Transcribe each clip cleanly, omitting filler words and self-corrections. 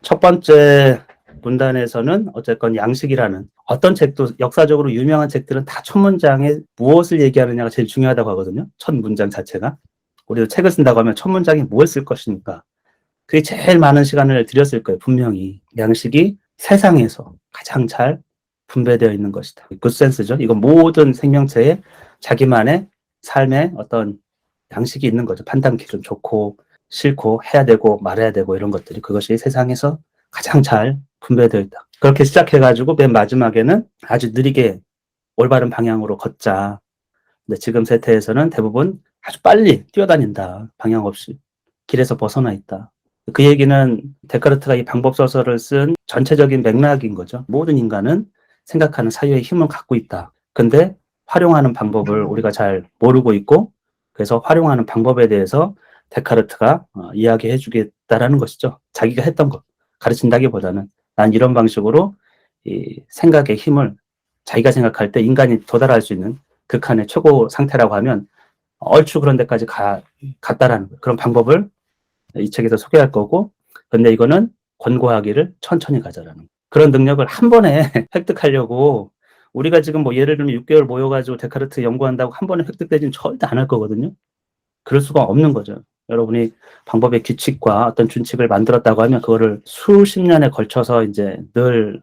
첫 번째 문단에서는 어쨌건 양식이라는 어떤 책도 역사적으로 유명한 책들은 다 첫 문장에 무엇을 얘기하느냐가 제일 중요하다고 하거든요. 첫 문장 자체가. 우리도 책을 쓴다고 하면 첫 문장에 무엇을 쓸 것이니까 그게 제일 많은 시간을 들였을 거예요. 분명히. 양식이 세상에서 가장 잘 분배되어 있는 것이다. 굿센스죠. 이건 모든 생명체에 자기만의 삶의 어떤 양식이 있는 거죠. 판단 기준 좋고 싫고 해야 되고 말해야 되고 이런 것들이 그것이 세상에서 가장 잘 분배되어 있다. 그렇게 시작해가지고 맨 마지막에는 아주 느리게 올바른 방향으로 걷자. 근데 지금 세태에서는 대부분 아주 빨리 뛰어다닌다. 방향 없이. 길에서 벗어나 있다. 그 얘기는 데카르트가 이 방법소설을 쓴 전체적인 맥락인 거죠. 모든 인간은 생각하는 사유의 힘을 갖고 있다. 근데 활용하는 방법을 우리가 잘 모르고 있고 그래서 활용하는 방법에 대해서 데카르트가 이야기해 주겠다라는 것이죠. 자기가 했던 것. 가르친다기보다는 난 이런 방식으로 이 생각의 힘을 자기가 생각할 때 인간이 도달할 수 있는 극한의 최고 상태라고 하면 얼추 그런 데까지 갔다라는 그런 방법을 이 책에서 소개할 거고, 근데 이거는 권고하기를 천천히 가자라는 그런 능력을 한 번에 획득하려고 우리가 지금 뭐 예를 들면 6개월 모여가지고 데카르트 연구한다고 한 번에 획득되지는 절대 안 할 거거든요. 그럴 수가 없는 거죠. 여러분이 방법의 규칙과 어떤 준칙을 만들었다고 하면 그거를 수십 년에 걸쳐서 이제 늘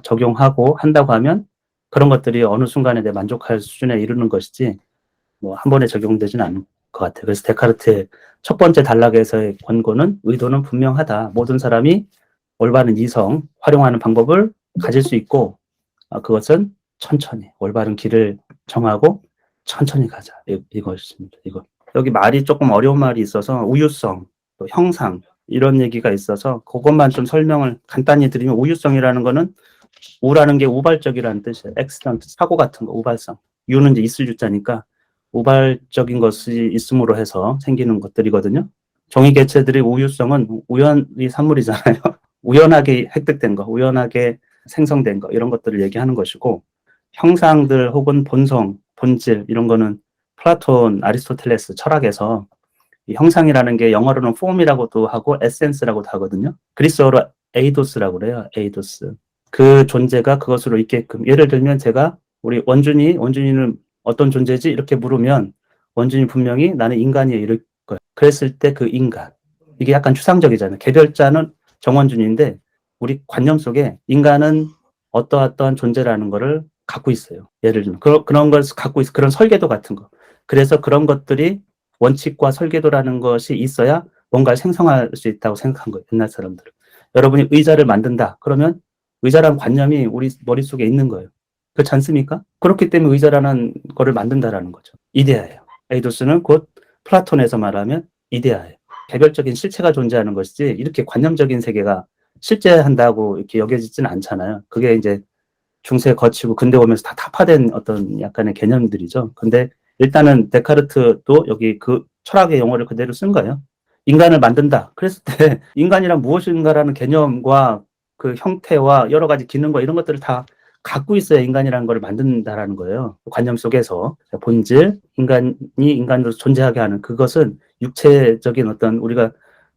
적용하고 한다고 하면 그런 것들이 어느 순간에 내 만족할 수준에 이르는 것이지 뭐 한 번에 적용되지는 않을 것 같아요. 그래서 데카르트의 첫 번째 단락에서의 권고는 의도는 분명하다. 모든 사람이 올바른 이성, 활용하는 방법을 가질 수 있고 그것은 천천히 올바른 길을 정하고 천천히 가자. 이것입니다. 이거. 여기 말이 조금 어려운 말이 있어서 우유성, 또 형상 이런 얘기가 있어서 그것만 좀 설명을 간단히 드리면 우유성이라는 거는 우라는 게 우발적이라는 뜻이에요. 액시던트, 사고 같은 거, 우발성. 유는 이제 있을 유자니까 우발적인 것이 있음으로 해서 생기는 것들이거든요. 종이 개체들의 우유성은 우연의 산물이잖아요. 우연하게 획득된 거, 우연하게 생성된 거 이런 것들을 얘기하는 것이고 형상들 혹은 본성, 본질 이런 거는 플라톤, 아리스토텔레스 철학에서 이 형상이라는 게 영어로는 폼이라고도 하고 에센스라고도 하거든요. 그리스어로 에이도스라고 그래요. 에이도스. 그 존재가 그것으로 있게끔 예를 들면 제가 우리 원준이는 어떤 존재지? 이렇게 물으면 원준이 분명히 나는 인간이야 이럴 거예요. 그랬을 때 그 인간 이게 약간 추상적이잖아요. 개별자는 정원준인데 우리 관념 속에 인간은 어떠한 존재라는 거를 갖고 있어요. 예를 들면 그런 걸 갖고 있어 그런 설계도 같은 거. 그래서 그런 것들이 원칙과 설계도라는 것이 있어야 뭔가를 생성할 수 있다고 생각한 거예요. 옛날 사람들은. 여러분이 의자를 만든다. 그러면 의자라는 관념이 우리 머릿속에 있는 거예요. 그렇지 않습니까? 그렇기 때문에 의자라는 거를 만든다라는 거죠. 이데아예요. 에이도스는 곧 플라톤에서 말하면 이데아예요. 개별적인 실체가 존재하는 것이지 이렇게 관념적인 세계가 실제한다고 이렇게 여겨지지는 않잖아요. 그게 이제 중세 거치고 근대 오면서 다 타파된 어떤 약간의 개념들이죠. 근데 일단은 데카르트도 여기 그 철학의 용어를 그대로 쓴 거예요. 인간을 만든다. 그랬을 때 인간이란 무엇인가라는 개념과 그 형태와 여러 가지 기능과 이런 것들을 다 갖고 있어야 인간이라는 걸 만든다라는 거예요. 관념 속에서 본질, 인간이 인간으로 존재하게 하는 그것은 육체적인 어떤 우리가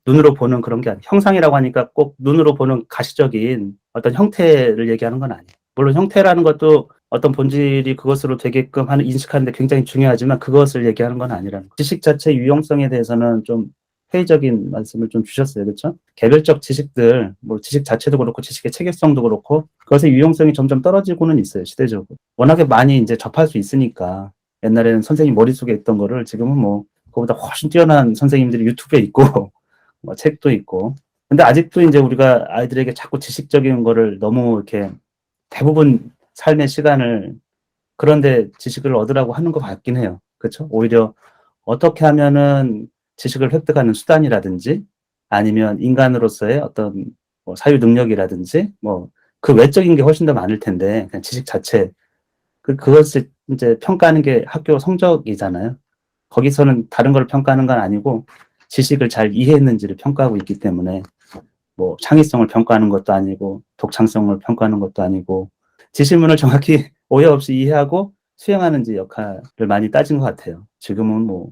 눈으로 보는 그런 게 아니에요. 형상이라고 하니까 꼭 눈으로 보는 가시적인 어떤 형태를 얘기하는 건 아니에요. 물론 형태라는 것도 어떤 본질이 그것으로 되게끔 하는 인식하는 데 굉장히 중요하지만 그것을 얘기하는 건 아니라는 거예요. 지식 자체의 유용성에 대해서는 좀 회의적인 말씀을 좀 주셨어요. 그렇죠? 개별적 지식들, 뭐 지식 자체도 그렇고 지식의 체계성도 그렇고 그것의 유용성이 점점 떨어지고는 있어요. 시대적으로. 워낙에 많이 이제 접할 수 있으니까 옛날에는 선생님 머릿속에 있던 거를 지금은 뭐 그보다 훨씬 뛰어난 선생님들이 유튜브에 있고 뭐 책도 있고. 근데 아직도 이제 우리가 아이들에게 자꾸 지식적인 거를 너무 이렇게 대부분 삶의 시간을 그런데 지식을 얻으라고 하는 것 같긴 해요. 그렇죠? 오히려 어떻게 하면은 지식을 획득하는 수단이라든지 아니면 인간으로서의 어떤 뭐 사유 능력이라든지 뭐 그 외적인 게 훨씬 더 많을 텐데 그냥 지식 자체 그것을 이제 평가하는 게 학교 성적이잖아요. 거기서는 다른 걸 평가하는 건 아니고 지식을 잘 이해했는지를 평가하고 있기 때문에 뭐 창의성을 평가하는 것도 아니고 독창성을 평가하는 것도 아니고 지식문을 정확히 오해 없이 이해하고 수행하는지 역할을 많이 따진 것 같아요. 지금은 뭐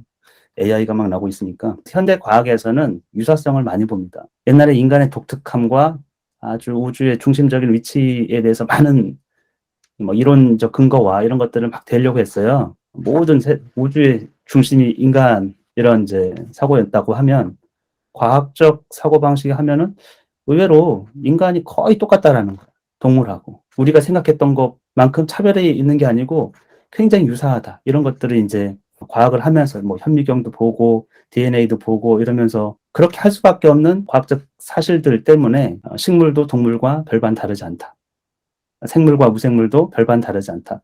AI가 막 나오고 있으니까 현대 과학에서는 유사성을 많이 봅니다. 옛날에 인간의 독특함과 아주 우주의 중심적인 위치에 대해서 많은 뭐 이론적 근거와 이런 것들을 막 대려고 했어요. 모든 우주의 중심이 인간 이런 이제 사고였다고 하면 과학적 사고방식이 하면은 의외로 인간이 거의 똑같다라는 거예요. 동물하고. 우리가 생각했던 것만큼 차별이 있는 게 아니고 굉장히 유사하다. 이런 것들을 이제 과학을 하면서 뭐 현미경도 보고 DNA도 보고 이러면서 그렇게 할 수밖에 없는 과학적 사실들 때문에 식물도 동물과 별반 다르지 않다. 생물과 무생물도 별반 다르지 않다.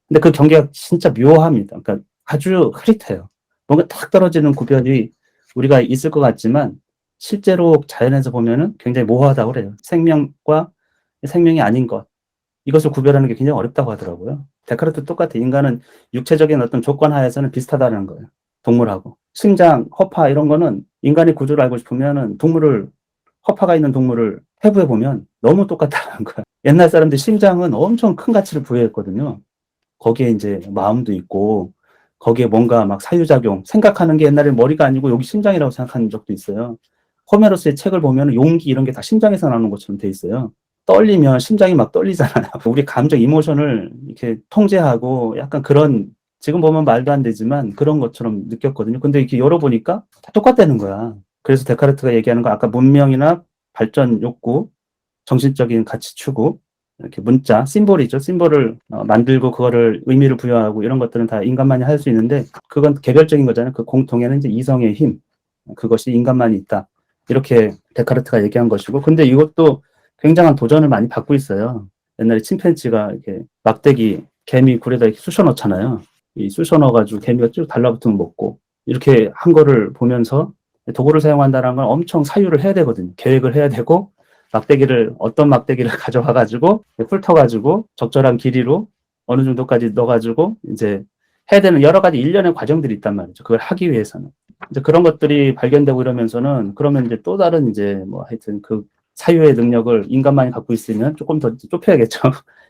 근데 그 경계가 진짜 묘합니다. 그러니까 아주 흐릿해요. 뭔가 딱 떨어지는 구별이 우리가 있을 것 같지만 실제로 자연에서 보면은 굉장히 모호하다고 그래요. 생명과 생명이 아닌 것. 이것을 구별하는 게 굉장히 어렵다고 하더라고요. 데카르트 똑같아. 인간은 육체적인 어떤 조건 하에서는 비슷하다는 거예요. 동물하고. 심장, 허파 이런 거는 인간의 구조를 알고 싶으면은 허파가 있는 동물을 해부해 보면 너무 똑같다는 거야. 옛날 사람들 심장은 엄청 큰 가치를 부여했거든요. 거기에 이제 마음도 있고 거기에 뭔가 막 사유작용 생각하는 게 옛날에 머리가 아니고 여기 심장이라고 생각하는 적도 있어요. 호메로스의 책을 보면 용기 이런 게 다 심장에서 나오는 것처럼 돼 있어요. 떨리면 심장이 막 떨리잖아요. 우리 감정 이모션을 이렇게 통제하고 약간 그런 지금 보면 말도 안 되지만 그런 것처럼 느꼈거든요. 근데 이렇게 열어보니까 다 똑같다는 거야. 그래서 데카르트가 얘기하는 거 아까 문명이나 발전 욕구, 정신적인 가치 추구, 이렇게 문자, 심볼이죠. 심볼을 만들고 그거를 의미를 부여하고 이런 것들은 다 인간만이 할 수 있는데 그건 개별적인 거잖아요. 그 공통에는 이제 이성의 힘, 그것이 인간만이 있다. 이렇게 데카르트가 얘기한 것이고, 근데 이것도 굉장한 도전을 많이 받고 있어요. 옛날에 침팬지가 이렇게 막대기, 개미 굴에다 이렇게 쑤셔 넣잖아요. 이 쑤셔 넣어가지고 개미가 쭉 달라붙으면 먹고, 이렇게 한 거를 보면서 도구를 사용한다는 건 엄청 사유를 해야 되거든요. 계획을 해야 되고, 어떤 막대기를 가져와가지고, 훑어가지고, 적절한 길이로 어느 정도까지 넣어가지고, 이제 해야 되는 여러 가지 일련의 과정들이 있단 말이죠. 그걸 하기 위해서는. 이제 그런 것들이 발견되고 이러면서는, 그러면 이제 또 다른 이제 뭐 하여튼 그 사유의 능력을 인간만이 갖고 있으면 조금 더 좁혀야겠죠.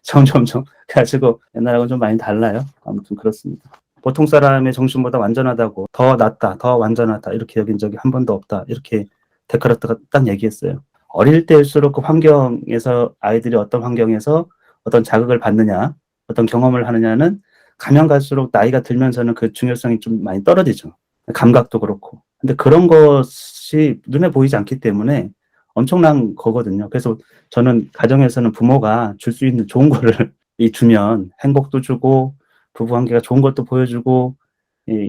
점점점. 그래가지고 옛날하고는 좀 많이 달라요. 아무튼 그렇습니다. 보통 사람의 정신보다 완전하다고, 더 낫다, 더 완전하다, 이렇게 여긴 적이 한 번도 없다. 이렇게 데카르트가 딱 얘기했어요. 어릴 때일수록 그 환경에서 아이들이 어떤 환경에서 어떤 자극을 받느냐, 어떤 경험을 하느냐는 가면 갈수록 나이가 들면서는 그 중요성이 좀 많이 떨어지죠. 감각도 그렇고. 근데 그런 것이 눈에 보이지 않기 때문에 엄청난 거거든요. 그래서 저는 가정에서는 부모가 줄 수 있는 좋은 거를 주면 행복도 주고 부부관계가 좋은 것도 보여주고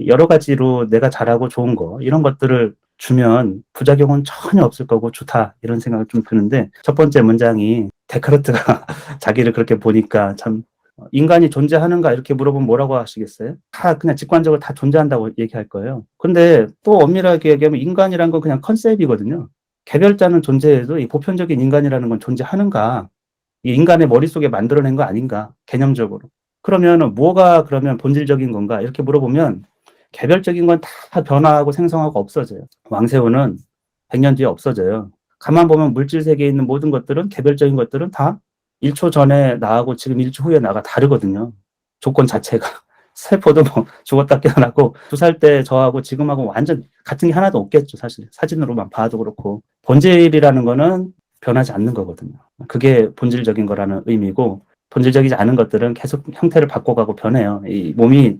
여러 가지로 내가 잘하고 좋은 거 이런 것들을 주면 부작용은 전혀 없을 거고 좋다 이런 생각을 좀 드는데 첫 번째 문장이 데카르트가 자기를 그렇게 보니까 참 인간이 존재하는가 이렇게 물어보면 뭐라고 하시겠어요? 다 그냥 직관적으로 다 존재한다고 얘기할 거예요. 근데 또 엄밀하게 얘기하면 인간이란 건 그냥 컨셉이거든요. 개별자는 존재해도 이 보편적인 인간이라는 건 존재하는가? 이 인간의 머릿속에 만들어낸 거 아닌가? 개념적으로. 그러면 뭐가 그러면 본질적인 건가? 이렇게 물어보면 개별적인 건 다 변화하고 생성하고 없어져요. 왕새우는 100년 뒤에 없어져요. 가만 보면 물질 세계에 있는 모든 것들은 개별적인 것들은 다 1초 전에 나하고 지금 1초 후에 나가 다르거든요. 조건 자체가. 세포도 뭐 죽었다 깨어나고 2살 때 저하고 지금하고 완전 같은 게 하나도 없겠죠. 사실 사진으로만 봐도 그렇고 본질이라는 거는 변하지 않는 거거든요. 그게 본질적인 거라는 의미고 본질적이지 않은 것들은 계속 형태를 바꿔가고 변해요. 이 몸이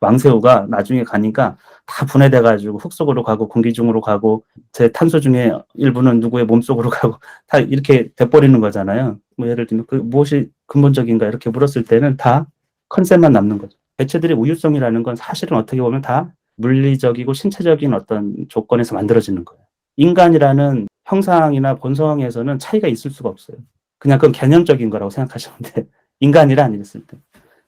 왕새우가 나중에 가니까 다 분해돼가지고 흙 속으로 가고 공기 중으로 가고 제 탄소 중에 일부는 누구의 몸 속으로 가고 다 이렇게 돼버리는 거잖아요. 뭐 예를 들면 그 무엇이 근본적인가 이렇게 물었을 때는 다 컨셉만 남는 거죠. 개체들의 우유성이라는 건 사실은 어떻게 보면 다 물리적이고 신체적인 어떤 조건에서 만들어지는 거예요. 인간이라는 형상이나 본성에서는 차이가 있을 수가 없어요. 그냥 그건 개념적인 거라고 생각하시면 돼. 인간이라 아니랬을 때.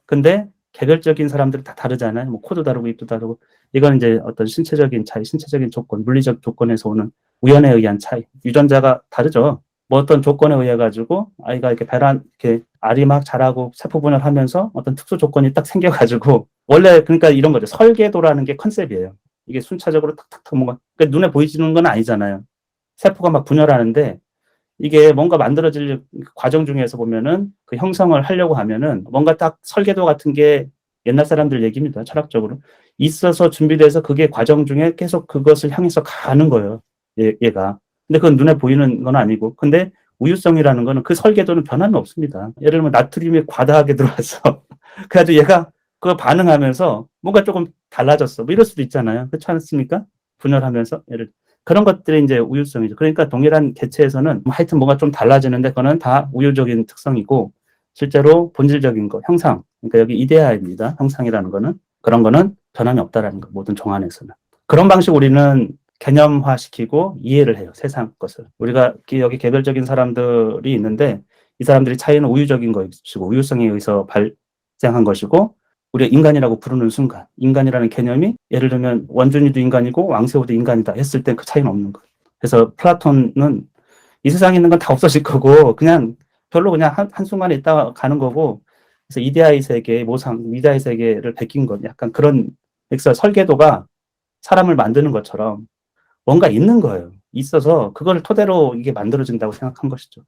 근데 개별적인 사람들이 다 다르잖아요. 뭐 코도 다르고 입도 다르고. 이건 이제 어떤 신체적인 차이, 신체적인 조건, 물리적 조건에서 오는 우연에 의한 차이. 유전자가 다르죠. 뭐 어떤 조건에 의해 가지고 아이가 이렇게 알이 막 자라고 세포 분열하면서 어떤 특수 조건이 딱 생겨가지고 원래 그러니까 이런 거죠. 설계도라는 게 컨셉이에요. 이게 순차적으로 탁탁탁 뭔가 그러니까 눈에 보이지는 건 아니잖아요. 세포가 막 분열하는데 이게 뭔가 만들어질 과정 중에서 보면은 그 형성을 하려고 하면은 뭔가 딱 설계도 같은 게 옛날 사람들 얘기입니다. 철학적으로. 있어서 준비돼서 그게 과정 중에 계속 그것을 향해서 가는 거예요. 얘가. 근데 그건 눈에 보이는 건 아니고. 근데 우유성이라는 거는 그 설계도는 변함이 없습니다. 예를 들면 나트륨이 과다하게 들어와서 그래가지고 얘가 그거 반응하면서 뭔가 조금 달라졌어. 뭐 이럴 수도 있잖아요. 그렇지 않습니까? 분열하면서. 그런 것들이 이제 우유성이죠. 그러니까 동일한 개체에서는 하여튼 뭐가 좀 달라지는데 그거는 다 우유적인 특성이고 실제로 본질적인 거, 형상. 그러니까 여기 이데아입니다. 형상이라는 거는. 그런 거는 변함이 없다라는 거. 모든 종안에서는. 그런 방식 우리는 개념화시키고 이해를 해요. 세상 것을. 우리가 여기 개별적인 사람들이 있는데 이 사람들이 차이는 우유적인 것이고 우유성에 의해서 발생한 것이고 우리가 인간이라고 부르는 순간 인간이라는 개념이 예를 들면 원준이도 인간이고 왕세호도 인간이다 했을 때 그 차이는 없는 거예요. 그래서 플라톤은 이 세상에 있는 건 다 없어질 거고 그냥 별로 그냥 한순간에 있다가 가는 거고 그래서 이데아의 세계, 모상, 이데아의 세계를 베낀 것 약간 그런 그래서 설계도가 사람을 만드는 것처럼 뭔가 있는 거예요. 있어서 그걸 토대로 이게 만들어진다고 생각한 것이죠.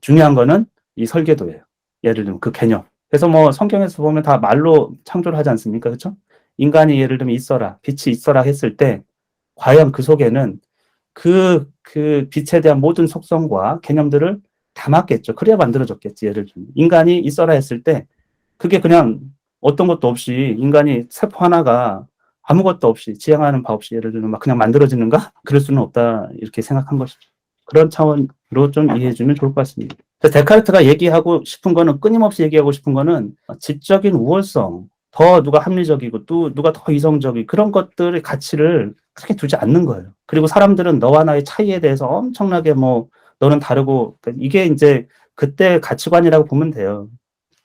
중요한 거는 이 설계도예요. 예를 들면 그 개념. 그래서 뭐 성경에서 보면 다 말로 창조를 하지 않습니까? 그렇죠? 인간이 예를 들면 있어라, 빛이 있어라 했을 때 과연 그 속에는 그 빛에 대한 모든 속성과 개념들을 담았겠죠. 그래야 만들어졌겠지. 예를 들면 인간이 있어라 했을 때 그게 그냥 어떤 것도 없이 인간이 세포 하나가 아무것도 없이 지향하는 바 없이 예를 들면 막 그냥 만들어지는가? 그럴 수는 없다 이렇게 생각한 것이죠. 그런 차원으로 좀 이해해 주면 좋을 것 같습니다. 데카르트가 얘기하고 싶은 거는 끊임없이 얘기하고 싶은 거는 지적인 우월성, 더 누가 합리적이고 또 누가 더 이성적이고 그런 것들의 가치를 크게 두지 않는 거예요. 그리고 사람들은 너와 나의 차이에 대해서 엄청나게 뭐 너는 다르고 이게 이제 그때 가치관이라고 보면 돼요.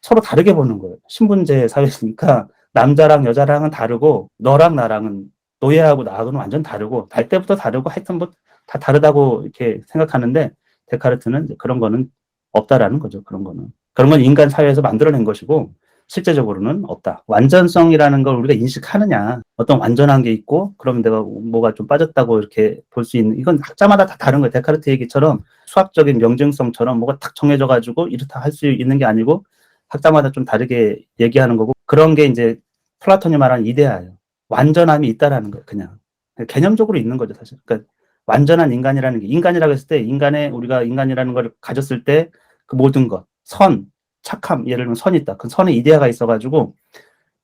서로 다르게 보는 거예요. 신분제 사회니까 남자랑 여자랑은 다르고 너랑 나랑은 노예하고 나하고는 완전 다르고 날 때부터 다르고 하여튼 뭐 다 다르다고 이렇게 생각하는데 데카르트는 그런 거는 없다라는 거죠. 그런 거는. 그런 건 인간 사회에서 만들어낸 것이고 실제적으로는 없다. 완전성이라는 걸 우리가 인식하느냐. 어떤 완전한 게 있고 그러면 내가 뭐가 좀 빠졌다고 이렇게 볼 수 있는 이건 학자마다 다 다른 거예요. 데카르트 얘기처럼 수학적인 명증성처럼 뭐가 딱 정해져 가지고 이렇다 할 수 있는 게 아니고 학자마다 좀 다르게 얘기하는 거고 그런 게 이제 플라톤이 말하는 이데아예요. 완전함이 있다라는 거예요. 그냥 개념적으로 있는 거죠. 사실. 그러니까 완전한 인간이라는 게 인간이라고 했을 때 인간의 우리가 인간이라는 걸 가졌을 때 그 모든 것 선, 착함 예를 들면 선이 있다. 그 선에 이데아가 있어가지고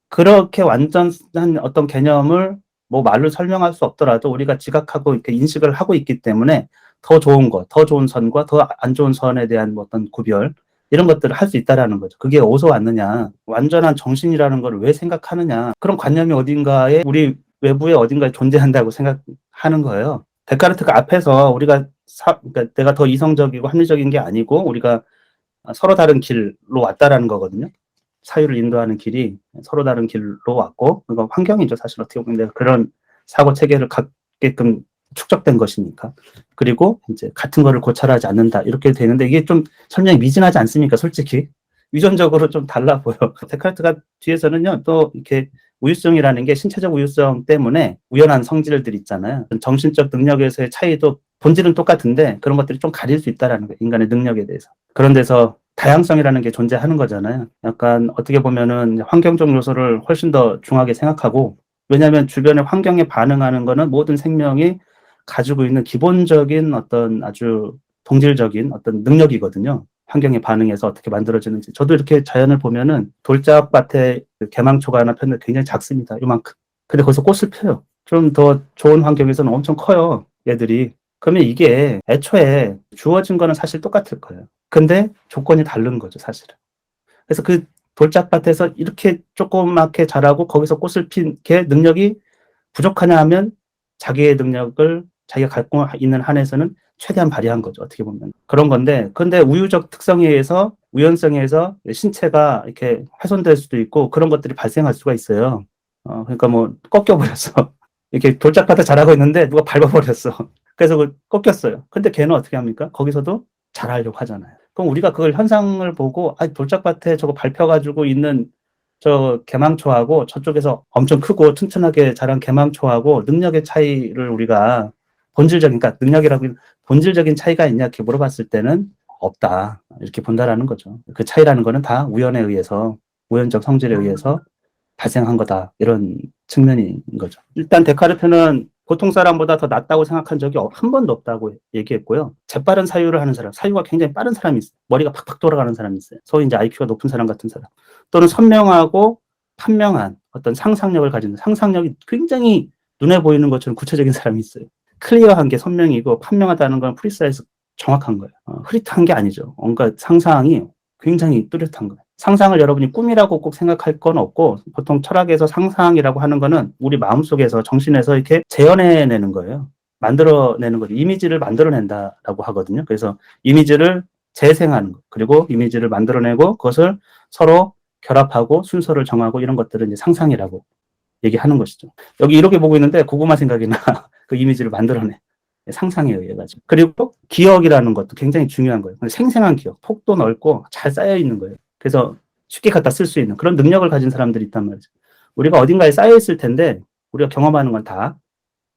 그렇게 완전한 어떤 개념을 뭐 말로 설명할 수 없더라도 우리가 지각하고 이렇게 인식을 하고 있기 때문에 더 좋은 것, 더 좋은 선과 더 안 좋은 선에 대한 뭐 어떤 구별 이런 것들을 할 수 있다라는 거죠. 그게 어디서 왔느냐. 완전한 정신이라는 걸 왜 생각하느냐. 그런 관념이 어딘가에 우리 외부에 어딘가에 존재한다고 생각하는 거예요. 데카르트가 앞에서 우리가 그러니까 내가 더 이성적이고 합리적인 게 아니고 우리가 서로 다른 길로 왔다라는 거거든요. 사유를 인도하는 길이 서로 다른 길로 왔고, 그건 환경이죠. 사실 어떻게 보면 내가 그런 사고 체계를 갖게끔 축적된 것이니까. 그리고 이제 같은 거를 고찰하지 않는다. 이렇게 되는데 이게 좀 설명이 미진하지 않습니까? 솔직히. 유전적으로 좀 달라 보여. 데카르트가 뒤에서는요, 또 이렇게 우유성이라는 게 신체적 우유성 때문에 우연한 성질들 있잖아요. 정신적 능력에서의 차이도 본질은 똑같은데 그런 것들이 좀 가릴 수 있다라는 거예요. 인간의 능력에 대해서. 그런 데서 다양성이라는 게 존재하는 거잖아요. 약간 어떻게 보면은 환경적 요소를 훨씬 더 중하게 생각하고 왜냐하면 주변의 환경에 반응하는 거는 모든 생명이 가지고 있는 기본적인 어떤 아주 동질적인 어떤 능력이거든요. 환경에 반응해서 어떻게 만들어지는지. 저도 이렇게 자연을 보면은 돌짝밭에 개망초가 하나 폈는데 굉장히 작습니다. 이만큼. 근데 거기서 꽃을 펴요. 좀 더 좋은 환경에서는 엄청 커요. 얘들이. 그러면 이게 애초에 주어진 거는 사실 똑같을 거예요. 근데 조건이 다른 거죠, 사실은. 그래서 그 돌짝밭에서 이렇게 조그맣게 자라고 거기서 꽃을 핀 게 능력이 부족하냐 하면 자기의 능력을 자기가 갖고 있는 한에서는 최대한 발휘한 거죠. 어떻게 보면. 그런 건데, 근데 우유적 특성에 의해서, 우연성에 의해서 신체가 이렇게 훼손될 수도 있고 그런 것들이 발생할 수가 있어요. 그러니까 뭐 꺾여버렸어. 이렇게 돌짝밭에 자라고 있는데 누가 밟아버렸어. 그래서 꺾였어요. 근데 걔는 어떻게 합니까? 거기서도 자라려고 하잖아요. 그럼 우리가 그걸 현상을 보고 돌짝밭에 저거 밟혀가지고 있는 저 개망초하고 저쪽에서 엄청 크고 튼튼하게 자란 개망초하고 능력의 차이를 우리가 본질적인, 그러니까 능력이라고 본질적인 차이가 있냐 이렇게 물어봤을 때는 없다. 이렇게 본다라는 거죠. 그 차이라는 거는 다 우연에 의해서, 우연적 성질에 의해서 발생한 거다. 이런 측면인 거죠. 일단 데카르트는 보통 사람보다 더 낫다고 생각한 적이 한 번도 없다고 얘기했고요. 재빠른 사유를 하는 사람, 사유가 굉장히 빠른 사람이 있어요. 머리가 팍팍 돌아가는 사람이 있어요. 소위 이제 IQ가 높은 사람 같은 사람. 또는 선명하고 판명한 어떤 상상력을 가진, 상상력이 굉장히 눈에 보이는 것처럼 구체적인 사람이 있어요. 클리어한 게 선명이고 판명하다는 건 프리사이즈 정확한 거예요. 흐릿한 게 아니죠. 뭔가 상상이 굉장히 뚜렷한 거예요. 상상을 여러분이 꿈이라고 꼭 생각할 건 없고, 보통 철학에서 상상이라고 하는 거는 우리 마음속에서, 정신에서 이렇게 재현해내는 거예요. 만들어내는 거죠. 이미지를 만들어낸다라고 하거든요. 그래서 이미지를 재생하는 거, 그리고 이미지를 만들어내고 그것을 서로 결합하고 순서를 정하고, 이런 것들을 이제 상상이라고 얘기하는 것이죠. 여기 이렇게 보고 있는데 고구마 생각이 나. 그 이미지를 만들어내. 상상에 의해가지고. 그리고 기억이라는 것도 굉장히 중요한 거예요. 생생한 기억, 폭도 넓고 잘 쌓여 있는 거예요. 그래서 쉽게 갖다 쓸 수 있는 그런 능력을 가진 사람들이 있단 말이죠. 우리가 어딘가에 쌓여 있을 텐데, 우리가 경험하는 건 다.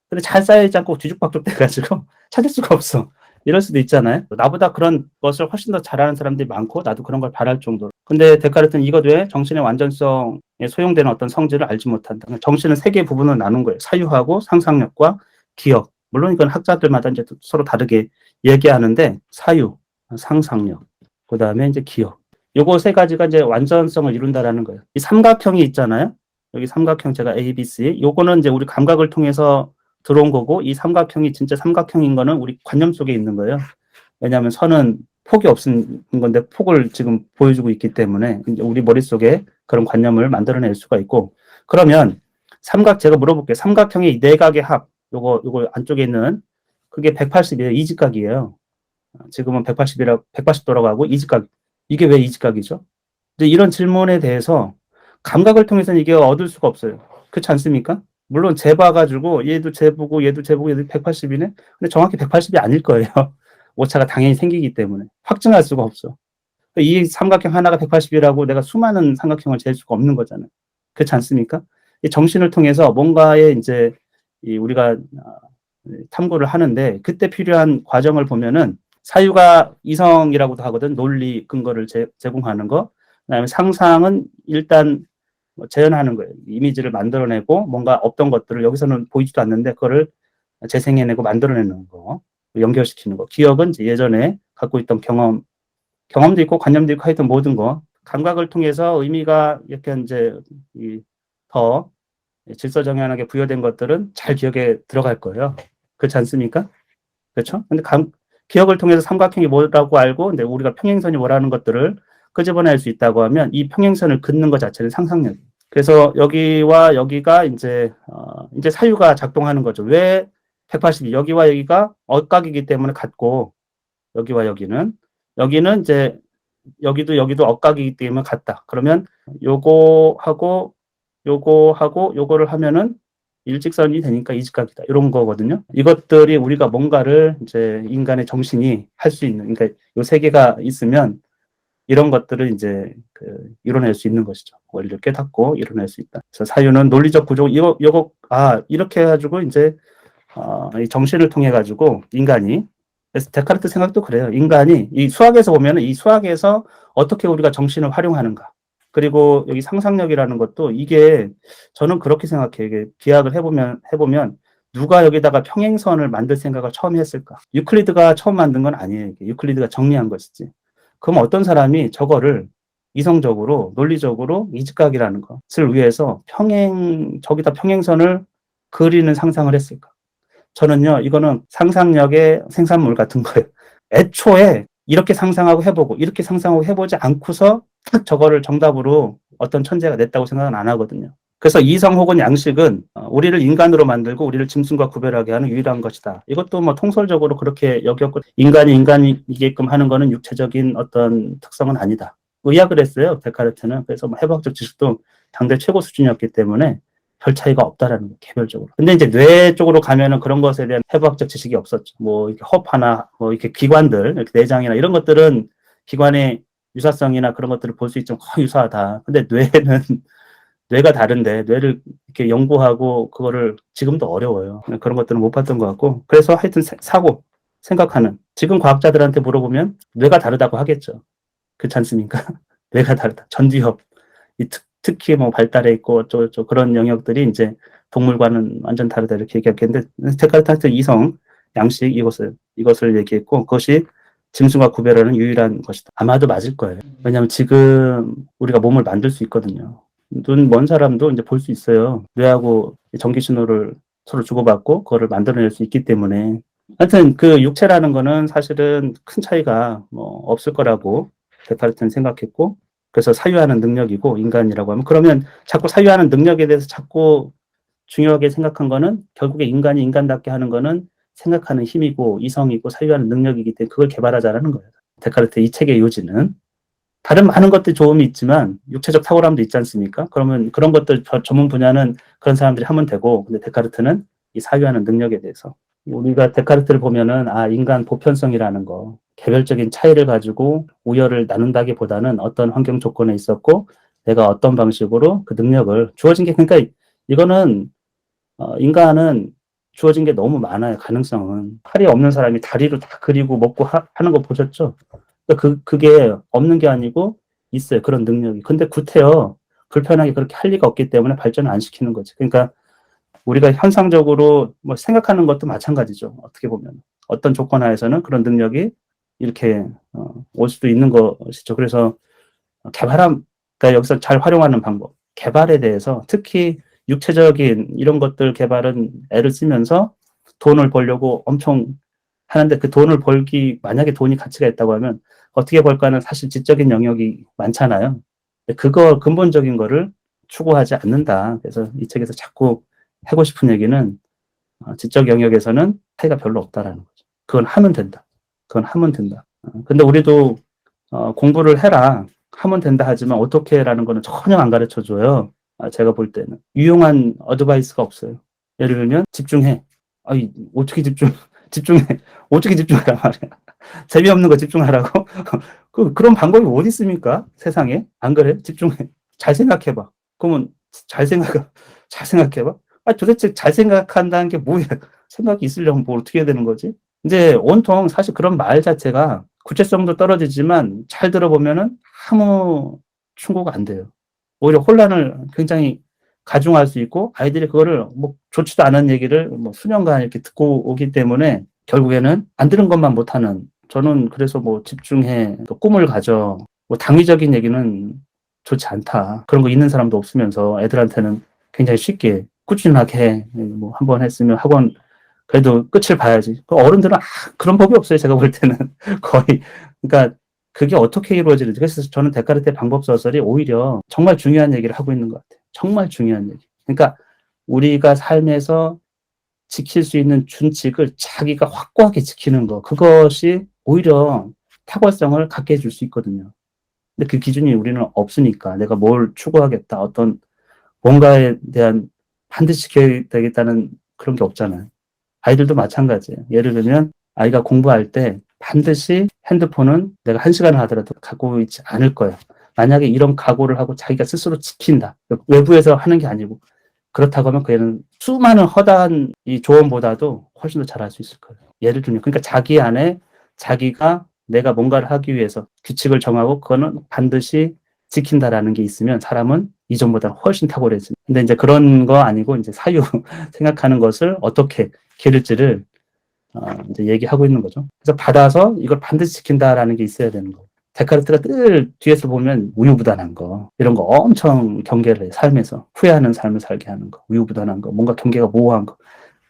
근데 잘 쌓여 있지 않고 뒤죽박죽 돼가지고 찾을 수가 없어. 이럴 수도 있잖아요. 나보다 그런 것을 훨씬 더 잘하는 사람들이 많고, 나도 그런 걸 바랄 정도로. 근데 데카르트는 이것 외에 정신의 완전성에 소용되는 어떤 성질을 알지 못한다. 정신은 세 개의 부분으로 나눈 거예요. 사유하고 상상력과 기억. 물론 이건 학자들마다 이제 서로 다르게 얘기하는데, 사유, 상상력, 그 다음에 이제 기억. 요거 세 가지가 이제 완전성을 이룬다라는 거예요. 이 삼각형이 있잖아요. 여기 삼각형 제가 A, B, C. 요거는 이제 우리 감각을 통해서 들어온 거고, 이 삼각형이 진짜 삼각형인 거는 우리 관념 속에 있는 거예요. 왜냐하면 선은 폭이 없는 건데 폭을 지금 보여주고 있기 때문에 이제 우리 머릿속에 그런 관념을 만들어낼 수가 있고, 그러면 제가 물어볼게요. 삼각형의 내각의 합, 요거 안쪽에 있는 그게 180이에요. 이직각이에요. 지금은 180 돌아가고 이직각. 이게 왜 이직각이죠? 이제 이런 질문에 대해서 감각을 통해서는 이게 얻을 수가 없어요. 그렇지 않습니까? 물론 재봐가지고 얘도 재보고 얘도 재보고 얘도 180이네? 근데 정확히 180이 아닐 거예요. 오차가 당연히 생기기 때문에. 확증할 수가 없어. 이 삼각형 하나가 180이라고 내가 수많은 삼각형을 잴 수가 없는 거잖아요. 그렇지 않습니까? 이 정신을 통해서 뭔가에 이제 우리가 탐구를 하는데, 그때 필요한 과정을 보면은 사유가 이성이라고도 하거든. 논리 근거를 제공하는 거. 그다음에 상상은 일단 재현하는 거예요. 이미지를 만들어내고 뭔가 없던 것들을, 여기서는 보이지도 않는데 그거를 재생해내고 만들어내는 거, 연결시키는 거. 기억은 이제 예전에 갖고 있던 경험도 있고 관념도 있고 하여튼 모든 거, 감각을 통해서 의미가 이렇게 이제 더 질서정연하게 부여된 것들은 잘 기억에 들어갈 거예요. 그렇지 않습니까? 그렇죠? 근데 기억을 통해서 삼각형이 뭐라고 알고, 근데 우리가 평행선이 뭐라는 것들을 끄집어낼 수 있다고 하면, 이 평행선을 긋는 것 자체는 상상력. 그래서 여기와 여기가 이제 사유가 작동하는 거죠. 왜 180이, 여기와 여기가 억각이기 때문에 같고, 여기와 여기는 이제 여기도 억각이기 때문에 같다. 그러면 요거하고 요거를 하면은 일직선이 되니까 이직각이다. 이런 거거든요. 이것들이 우리가 뭔가를 이제 인간의 정신이 할 수 있는, 그러니까 요 세 개가 있으면 이런 것들을 이제 이뤄낼 수 있는 것이죠. 원리를 깨닫고 이뤄낼 수 있다. 그래서 사유는 논리적 구조, 이렇게 해가지고 이제 이 정신을 통해 가지고 인간이, 그래서 데카르트 생각도 그래요. 인간이 이 수학에서 보면은, 이 수학에서 어떻게 우리가 정신을 활용하는가. 그리고 여기 상상력이라는 것도, 이게 저는 그렇게 생각해요. 이게 비약을 해보면 누가 여기다가 평행선을 만들 생각을 처음 했을까? 유클리드가 처음 만든 건 아니에요. 이게 유클리드가 정리한 것이지. 그럼 어떤 사람이 저거를 이성적으로, 논리적으로 이직각이라는 것을 위해서 저기다 평행선을 그리는 상상을 했을까? 저는요, 이거는 상상력의 생산물 같은 거예요. 애초에 이렇게 상상하고 해보고 이렇게 상상하고 해보지 않고서 딱 저거를 정답으로 어떤 천재가 냈다고 생각은 안 하거든요. 그래서 이성 혹은 양식은 우리를 인간으로 만들고 우리를 짐승과 구별하게 하는 유일한 것이다. 이것도 뭐 통설적으로 그렇게 여겼고, 인간이게끔 하는 거는 육체적인 어떤 특성은 아니다. 의학을 했어요, 데카르트는. 그래서 뭐 해부학적 지식도 당대 최고 수준이었기 때문에 별 차이가 없다라는 거, 개별적으로. 근데 이제 뇌 쪽으로 가면은 그런 것에 대한 해부학적 지식이 없었죠. 뭐 이렇게 허파나 뭐 이렇게 기관들, 이렇게 내장이나 이런 것들은 기관의 유사성이나 그런 것들을 볼 수 있지만 거의 유사하다. 근데 뇌는 뇌가 다른데, 뇌를 이렇게 연구하고 그거를 지금도 어려워요. 그런 것들은 못 봤던 것 같고, 그래서 하여튼 생각하는, 지금 과학자들한테 물어보면 뇌가 다르다고 하겠죠. 그렇지 않습니까? 뇌가 다르다. 전두엽, 특히 뭐 발달해 있고 어쩌고저쩌고 그런 영역들이 이제 동물과는 완전 다르다 이렇게 얘기했겠는데 데카르트한테 이성, 양식 이것을 얘기했고 그것이 짐승과 구별하는 유일한 것이다. 아마도 맞을 거예요. 왜냐하면 지금 우리가 몸을 만들 수 있거든요. 눈 먼 사람도 이제 볼 수 있어요. 뇌하고 전기 신호를 서로 주고받고 그거를 만들어낼 수 있기 때문에 하여튼 그 육체라는 거는 사실은 큰 차이가 뭐 없을 거라고 데카르트는 생각했고 그래서 사유하는 능력이고 인간이라고 하면 그러면 자꾸 사유하는 능력에 대해서 자꾸 중요하게 생각한 거는 결국에 인간이 인간답게 하는 거는 생각하는 힘이고 이성이고 사유하는 능력이기 때문에 그걸 개발하자라는 거예요. 데카르트 이 책의 요지는 다른 많은 것들 좋음이 있지만 육체적 탁월함도 있지 않습니까? 그러면 그런 것들 전문 분야는 그런 사람들이 하면 되고 근데 데카르트는 이 사유하는 능력에 대해서 우리가 데카르트를 보면은 인간 보편성이라는 거 개별적인 차이를 가지고 우열을 나눈다기보다는 어떤 환경 조건에 있었고 내가 어떤 방식으로 그 능력을 주어진 게 그러니까 이거는 인간은 주어진 게 너무 많아요. 가능성은 팔이 없는 사람이 다리로 다 그리고 먹고 하는 거 보셨죠? 그게 없는 게 아니고 있어요. 그런 능력이. 근데 구태여 불편하게 그렇게 할 리가 없기 때문에 발전을 안 시키는 거지. 그러니까 우리가 현상적으로 뭐 생각하는 것도 마찬가지죠. 어떻게 보면 어떤 조건 하에서는 그런 능력이 이렇게 올 수도 있는 것이죠. 그래서 개발함, 그러니까 여기서 잘 활용하는 방법, 개발에 대해서 특히 육체적인 이런 것들 개발은 애를 쓰면서 돈을 벌려고 엄청 하는데 그 돈을 벌기 만약에 돈이 가치가 있다고 하면 어떻게 벌까는 사실 지적인 영역이 많잖아요. 그거 근본적인 거를 추구하지 않는다. 그래서 이 책에서 자꾸 하고 싶은 얘기는 지적 영역에서는 차이가 별로 없다라는 거죠. 그건 하면 된다. 그건 하면 된다. 근데 우리도 공부를 해라. 하면 된다 하지만 어떻게라는 거는 전혀 안 가르쳐 줘요. 제가 볼 때는. 유용한 어드바이스가 없어요. 예를 들면 집중해. 어떻게 집중해. 어떻게 집중하란 말이야. 재미없는 거 집중하라고? 그런 방법이 어디 있습니까? 세상에. 안 그래? 집중해. 잘 생각해봐. 그러면 잘 생각해봐. 도대체 잘 생각한다는 게 뭐야? 생각이 있으려면 뭐 어떻게 해야 되는 거지? 이제 온통 사실 그런 말 자체가 구체성도 떨어지지만 잘 들어보면은 아무 충고가 안 돼요. 오히려 혼란을 굉장히 가중할 수 있고 아이들이 그거를 뭐 좋지도 않은 얘기를 뭐 수년간 이렇게 듣고 오기 때문에 결국에는 안 들은 것만 못하는 저는 그래서 뭐 집중해 또 꿈을 가져 뭐 당위적인 얘기는 좋지 않다. 그런 거 있는 사람도 없으면서 애들한테는 굉장히 쉽게 꾸준하게 뭐 한 번 했으면 학원 그래도 끝을 봐야지. 어른들은 그런 법이 없어요. 제가 볼 때는 거의 그러니까 그게 어떻게 이루어지는지. 그래서 저는 데카르트의 방법 소설이 오히려 정말 중요한 얘기를 하고 있는 것 같아요. 정말 중요한 얘기. 그러니까 우리가 삶에서 지킬 수 있는 준칙을 자기가 확고하게 지키는 거. 그것이 오히려 탁월성을 갖게 해줄 수 있거든요. 근데 그 기준이 우리는 없으니까 내가 뭘 추구하겠다. 어떤 뭔가에 대한 반드시 지켜야 되겠다는 그런 게 없잖아요. 아이들도 마찬가지예요. 예를 들면 아이가 공부할 때 반드시 핸드폰은 내가 1시간을 하더라도 갖고 있지 않을 거예요. 만약에 이런 각오를 하고 자기가 스스로 지킨다. 외부에서 하는 게 아니고 그렇다고 하면 그 애는 수많은 허다한 이 조언보다도 훨씬 더 잘할 수 있을 거예요. 예를 들면 그러니까 자기 안에 자기가 내가 뭔가를 하기 위해서 규칙을 정하고 그거는 반드시 지킨다라는 게 있으면 사람은 이전보다 훨씬 탁월해집니다. 근데 이제 그런 거 아니고 이제 사유 생각하는 것을 어떻게 기를지를 이제 얘기하고 있는 거죠. 그래서 받아서 이걸 반드시 지킨다라는 게 있어야 되는 거예요. 데카르트가 늘 뒤에서 보면 우유부단한 거 이런 거 엄청 경계를 해요. 삶에서 후회하는 삶을 살게 하는 거 우유부단한 거 뭔가 경계가 모호한 거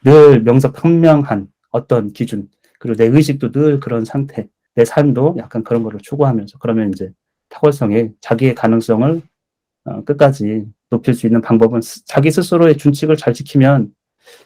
늘 명석현명한 어떤 기준 그리고 내 의식도 늘 그런 상태 내 삶도 약간 그런 거를 추구하면서 그러면 이제 탁월성에 자기의 가능성을 끝까지 높일 수 있는 방법은 자기 스스로의 준칙을 잘 지키면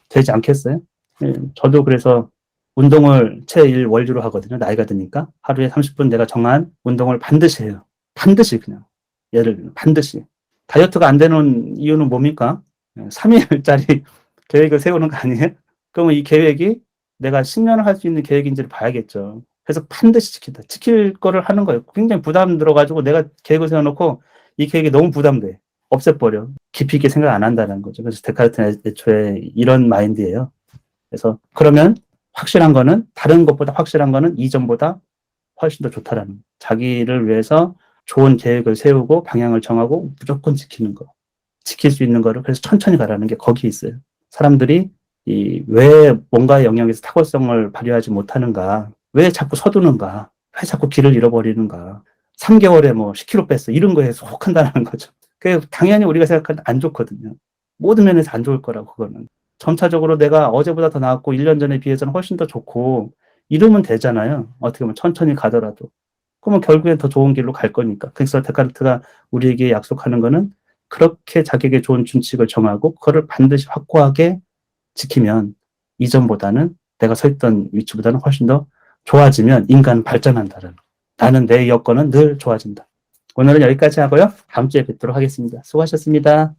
되지 않겠어요? 예, 저도 그래서 운동을 제1 원리로 하거든요. 나이가 드니까. 하루에 30분 내가 정한 운동을 반드시 해요. 반드시 그냥. 예를 들면 반드시. 다이어트가 안 되는 이유는 뭡니까? 3일짜리 계획을 세우는 거 아니에요? 그러면 이 계획이 내가 10년을 할 수 있는 계획인지를 봐야겠죠. 그래서 반드시 지킨다. 지킬 거를 하는 거예요. 굉장히 부담 들어가지고 내가 계획을 세워놓고 이 계획이 너무 부담돼. 없애버려. 깊이 있게 생각 안 한다는 거죠. 그래서 데카르트는 애초에 이런 마인드예요. 그래서 그러면 확실한 거는 다른 것보다 확실한 거는 이전보다 훨씬 더 좋다라는 자기를 위해서 좋은 계획을 세우고 방향을 정하고 무조건 지키는 거. 지킬 수 있는 거를 그래서 천천히 가라는 게 거기에 있어요. 사람들이 왜 뭔가 영역에서 탁월성을 발휘하지 못하는가? 왜 자꾸 서두는가? 왜 자꾸 길을 잃어버리는가? 3개월에 뭐 10kg 뺐어. 이런 거에 속한다는 거죠. 그게 당연히 우리가 생각하는 안 좋거든요. 모든 면에서 안 좋을 거라고, 그거는. 점차적으로 내가 어제보다 더 나았고 1년 전에 비해서는 훨씬 더 좋고 이러면 되잖아요. 어떻게 보면 천천히 가더라도. 그러면 결국엔 더 좋은 길로 갈 거니까. 그래서 데카르트가 우리에게 약속하는 거는 그렇게 자기에게 좋은 준칙을 정하고 그거를 반드시 확고하게 지키면 이전보다는 내가 서 있던 위치보다는 훨씬 더 좋아지면 인간은 발전한다는 거. 나는 내 여건은 늘 좋아진다. 오늘은 여기까지 하고요. 다음 주에 뵙도록 하겠습니다. 수고하셨습니다.